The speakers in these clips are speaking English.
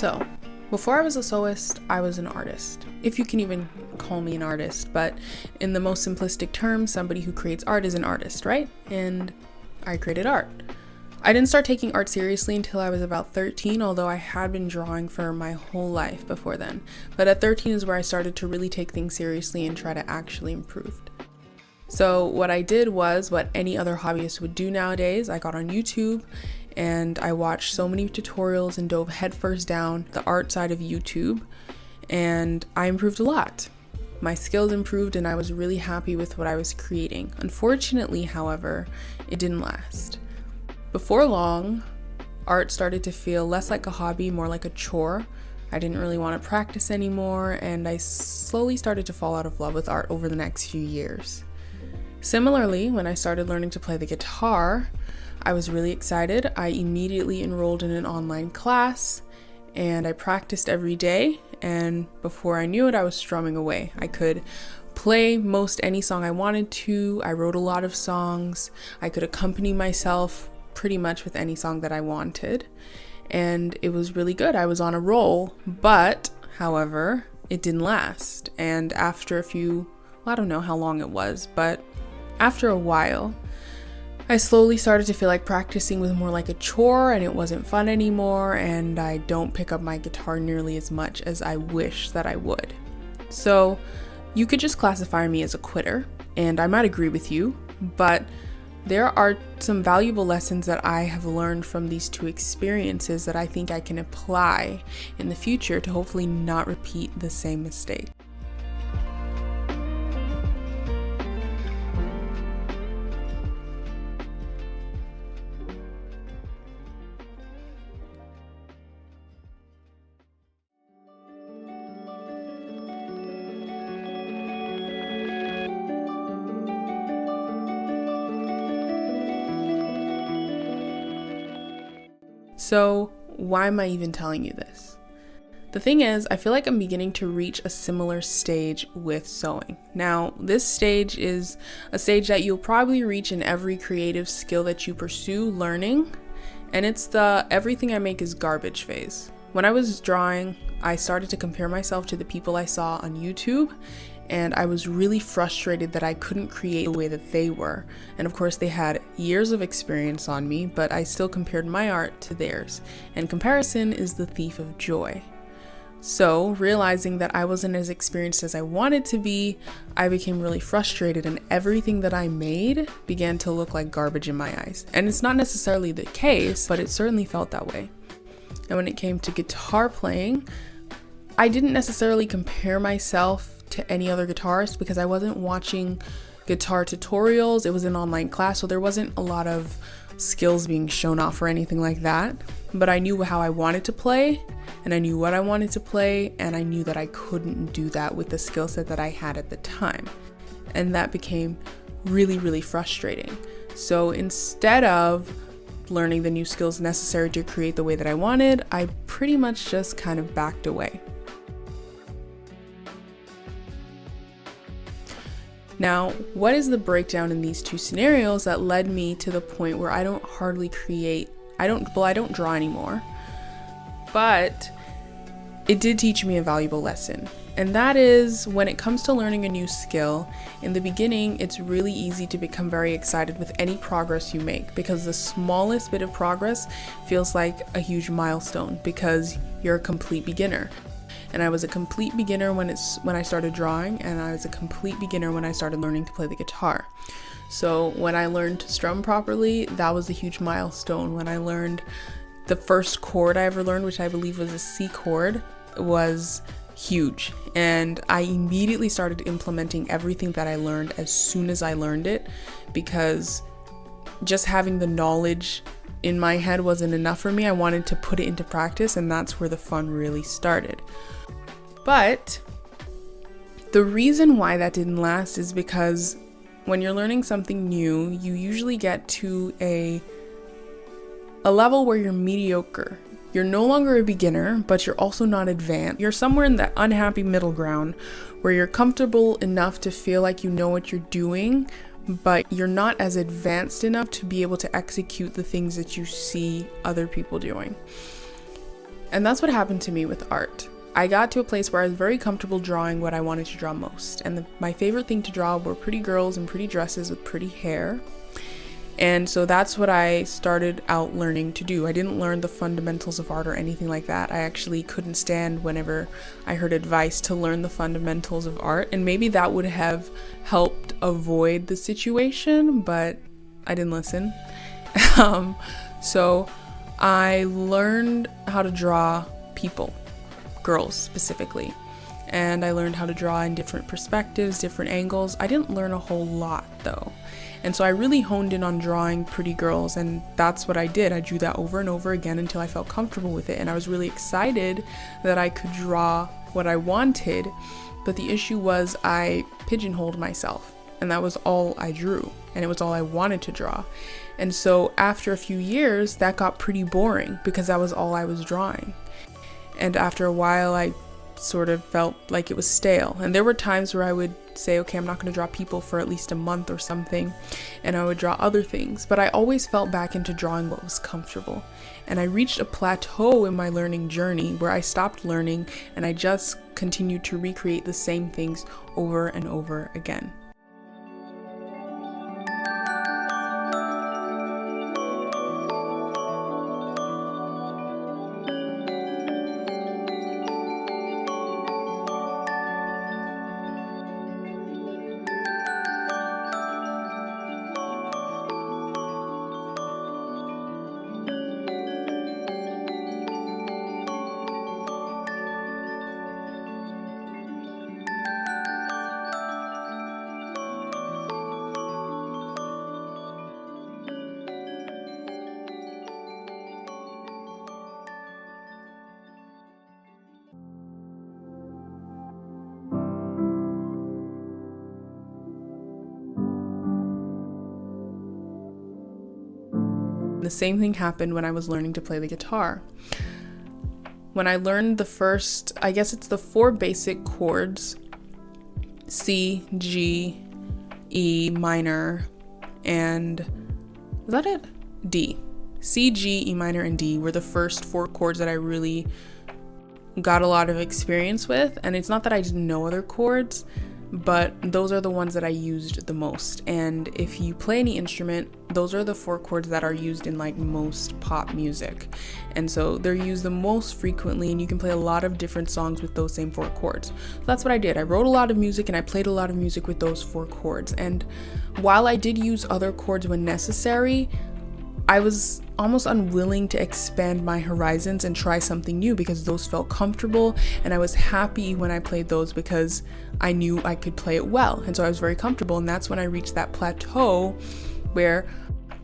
So, before I was a sewist, I was an artist. If you can even call me an artist, but in the most simplistic terms, somebody who creates art is an artist, right? And I created art. I didn't start taking art seriously until I was about 13, although I had been drawing for my whole life before then. But at 13 is where I started to really take things seriously and try to actually improve. So what I did was what any other hobbyist would do nowadays. I got on YouTube and I watched so many tutorials and dove headfirst down the art side of YouTube, and I improved a lot. My skills improved and I was really happy with what I was creating. Unfortunately, however, it didn't last. Before long, art started to feel less like a hobby, more like a chore. I didn't really want to practice anymore, and I slowly started to fall out of love with art over the next few years. Similarly, when I started learning to play the guitar, I was really excited. I immediately enrolled in an online class and I practiced every day, and before I knew it, I was strumming away. I could play most any song I wanted to. I wrote a lot of songs. I could accompany myself pretty much with any song that I wanted, and it was really good. I was on a roll, but however, it didn't last. And after I don't know how long it was, but after a while, I slowly started to feel like practicing was more like a chore and it wasn't fun anymore, and I don't pick up my guitar nearly as much as I wish that I would. So you could just classify me as a quitter, and I might agree with you, but there are some valuable lessons that I have learned from these two experiences that I think I can apply in the future to hopefully not repeat the same mistake. So why am I even telling you this? The thing is, I feel like I'm beginning to reach a similar stage with sewing. Now, this stage is a stage that you'll probably reach in every creative skill that you pursue learning, and it's the everything I make is garbage phase. When I was drawing, I started to compare myself to the people I saw on YouTube, and I was really frustrated that I couldn't create the way that they were. And of course, they had years of experience on me, but I still compared my art to theirs. And comparison is the thief of joy. So, realizing that I wasn't as experienced as I wanted to be, I became really frustrated, and everything that I made began to look like garbage in my eyes. And it's not necessarily the case, but it certainly felt that way. And when it came to guitar playing, I didn't necessarily compare myself to any other guitarist because I wasn't watching guitar tutorials. It was an online class, so there wasn't a lot of skills being shown off or anything like that. But I knew how I wanted to play, and I knew what I wanted to play, and I knew that I couldn't do that with the skill set that I had at the time. And that became really, really frustrating. So instead of learning the new skills necessary to create the way that I wanted, I pretty much just kind of backed away. Now, what is the breakdown in these two scenarios that led me to the point where I don't hardly create? I don't draw anymore, but it did teach me a valuable lesson. And that is, when it comes to learning a new skill, in the beginning, it's really easy to become very excited with any progress you make, because the smallest bit of progress feels like a huge milestone because you're a complete beginner. And I was a complete beginner when I started drawing, and I was a complete beginner when I started learning to play the guitar. So when I learned to strum properly, that was a huge milestone. When I learned the first chord I ever learned, which I believe was a C chord, was huge. And I immediately started implementing everything that I learned as soon as I learned it, because just having the knowledge in my head wasn't enough for me. I wanted to put it into practice, and that's where the fun really started. But the reason why that didn't last is because when you're learning something new, you usually get to a level where you're mediocre. You're no longer a beginner, but you're also not advanced. You're somewhere in that unhappy middle ground where you're comfortable enough to feel like you know what you're doing, but you're not as advanced enough to be able to execute the things that you see other people doing. And that's what happened to me with art. I got to a place where I was very comfortable drawing what I wanted to draw most. And my favorite thing to draw were pretty girls in pretty dresses with pretty hair. And so that's what I started out learning to do. I didn't learn the fundamentals of art or anything like that. I actually couldn't stand whenever I heard advice to learn the fundamentals of art. And maybe that would have helped avoid the situation, but I didn't listen. So I learned how to draw people, girls specifically. And I learned how to draw in different perspectives, different angles. I didn't learn a whole lot though. And so I really honed in on drawing pretty girls, and that's what I did. I drew that over and over again until I felt comfortable with it. And I was really excited that I could draw what I wanted. But the issue was I pigeonholed myself, and that was all I drew, and it was all I wanted to draw. And so after a few years, that got pretty boring because that was all I was drawing. And after a while, I sort of felt like it was stale. And there were times where I would say, okay, I'm not going to draw people for at least a month or something, and I would draw other things. But I always fell back into drawing what was comfortable. And I reached a plateau in my learning journey where I stopped learning and I just continued to recreate the same things over and over again. The same thing happened when I was learning to play the guitar. When I learned the first, I guess it's the 4 basic chords, C, G, E minor, and, is that it? D. C, G, E minor, and D were the first 4 chords that I really got a lot of experience with. And it's not that I didn't know other chords, but those are the ones that I used the most. And if you play any instrument, those are the 4 chords that are used in like most pop music. And so they're used the most frequently, and you can play a lot of different songs with those same 4 chords. So that's what I did. I wrote a lot of music and I played a lot of music with those 4 chords. And while I did use other chords when necessary, I was almost unwilling to expand my horizons and try something new because those felt comfortable, and I was happy when I played those because I knew I could play it well. And so I was very comfortable, and that's when I reached that plateau where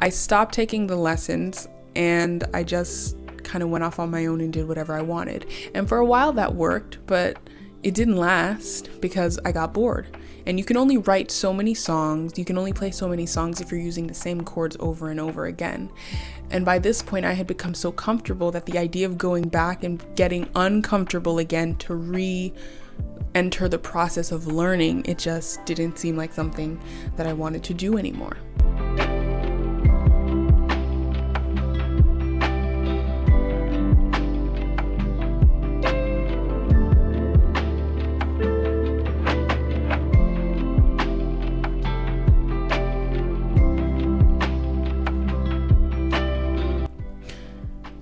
I stopped taking the lessons and I just kind of went off on my own and did whatever I wanted. And for a while that worked, but it didn't last because I got bored. And you can only write so many songs, you can only play so many songs if you're using the same chords over and over again. And by this point, I had become so comfortable that the idea of going back and getting uncomfortable again to re-enter the process of learning, it just didn't seem like something that I wanted to do anymore.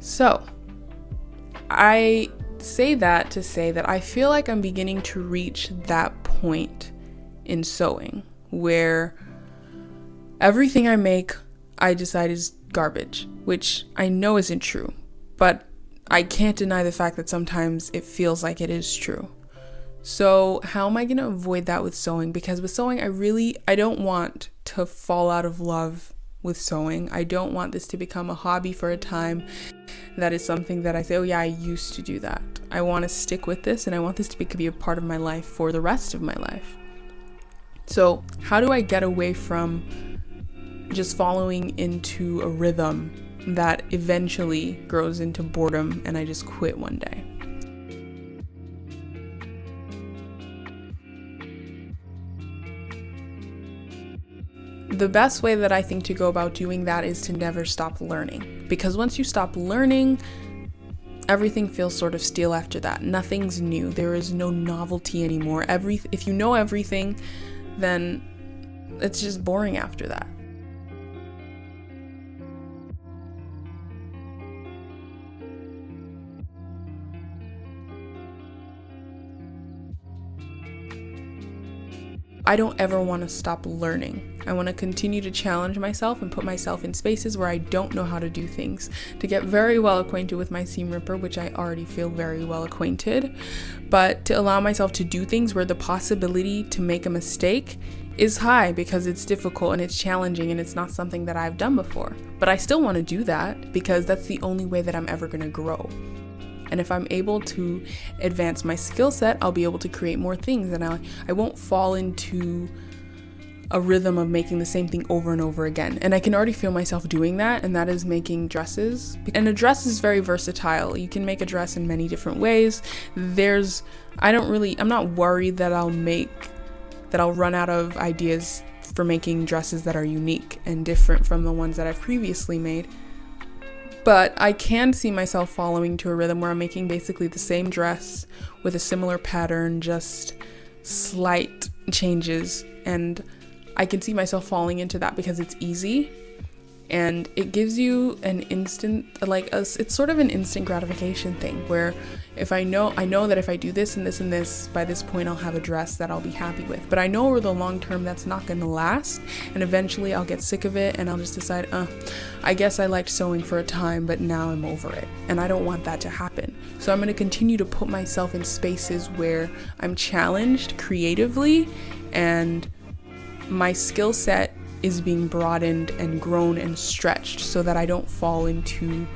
So, I say that to say that I feel like I'm beginning to reach that point in sewing where everything I make, I decide is garbage, which I know isn't true, but I can't deny the fact that sometimes it feels like it is true. So how am I going to avoid that with sewing? Because with sewing, I don't want to fall out of love with sewing. I don't want this to become a hobby for a time that is something that I say, oh yeah, I used to do that. I want to stick with this, and I want this to be a part of my life for the rest of my life. So how do I get away from just following into a rhythm that eventually grows into boredom and I just quit one day? The best way that I think to go about doing that is to never stop learning. Because once you stop learning, everything feels sort of stale after that. Nothing's new. There is no novelty anymore. If you know everything, then it's just boring after that. I don't ever want to stop learning. I want to continue to challenge myself and put myself in spaces where I don't know how to do things, to get very well acquainted with my seam ripper, which I already feel very well acquainted, but to allow myself to do things where the possibility to make a mistake is high because it's difficult and it's challenging and it's not something that I've done before. But I still want to do that because that's the only way that I'm ever going to grow. And if I'm able to advance my skill set, I'll be able to create more things, and I won't fall into a rhythm of making the same thing over and over again. And I can already feel myself doing that, and that is making dresses. And a dress is very versatile. You can make a dress in many different ways. I'm not worried that I'll run out of ideas for making dresses that are unique and different from the ones that I've previously made. But I can see myself following to a rhythm where I'm making basically the same dress with a similar pattern, just slight changes. And I can see myself falling into that because it's easy and it gives you an instant, it's sort of an instant gratification thing where if I know that if I do this and this and this, by this point I'll have a dress that I'll be happy with. But I know over the long term that's not going to last, and eventually I'll get sick of it and I'll just decide, I guess I liked sewing for a time, but now I'm over it. And I don't want that to happen. So I'm going to continue to put myself in spaces where I'm challenged creatively and my skill set is being broadened and grown and stretched so that I don't fall into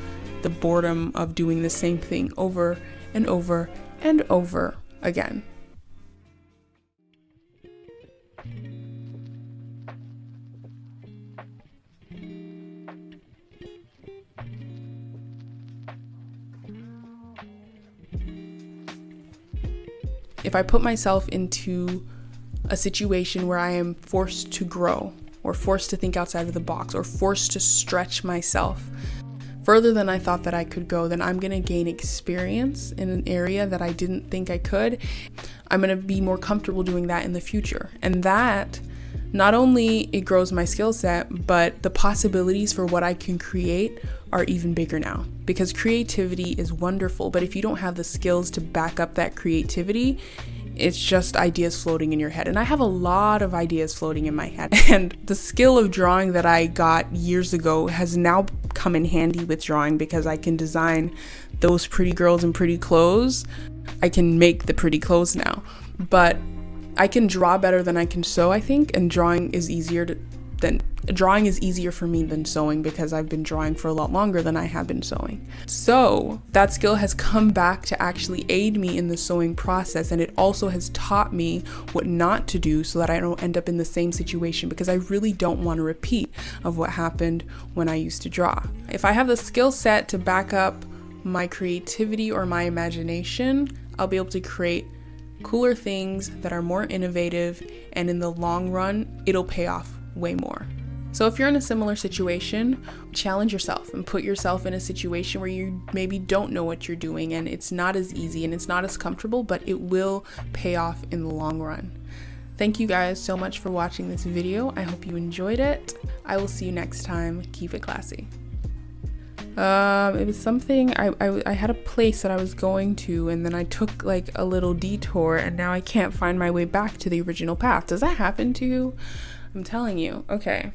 the boredom of doing the same thing over and over and over again. If I put myself into a situation where I am forced to grow or forced to think outside of the box or forced to stretch myself further than I thought that I could go, then I'm going to gain experience in an area that I didn't think I could. I'm going to be more comfortable doing that in the future. And that not only it grows my skill set, but the possibilities for what I can create are even bigger now, because creativity is wonderful. But if you don't have the skills to back up that creativity, it's just ideas floating in your head. And I have a lot of ideas floating in my head. And the skill of drawing that I got years ago has now come in handy with drawing because I can design those pretty girls in pretty clothes. I can make the pretty clothes now. But I can draw better than I can sew, I think, and drawing is easier for me than sewing because I've been drawing for a lot longer than I have been sewing. So that skill has come back to actually aid me in the sewing process, and it also has taught me what not to do so that I don't end up in the same situation, because I really don't want a repeat of what happened when I used to draw. If I have the skill set to back up my creativity or my imagination, I'll be able to create cooler things that are more innovative, and in the long run, it'll pay off way more. So if you're in a similar situation, challenge yourself and put yourself in a situation where you maybe don't know what you're doing and it's not as easy and it's not as comfortable, but it will pay off in the long run. Thank you guys so much for watching this video. I hope you enjoyed it. I will see you next time. Keep it classy. It was something, I had a place that I was going to, and then I took like a little detour and now I can't find my way back to the original path. Does that happen to you? I'm telling you. Okay.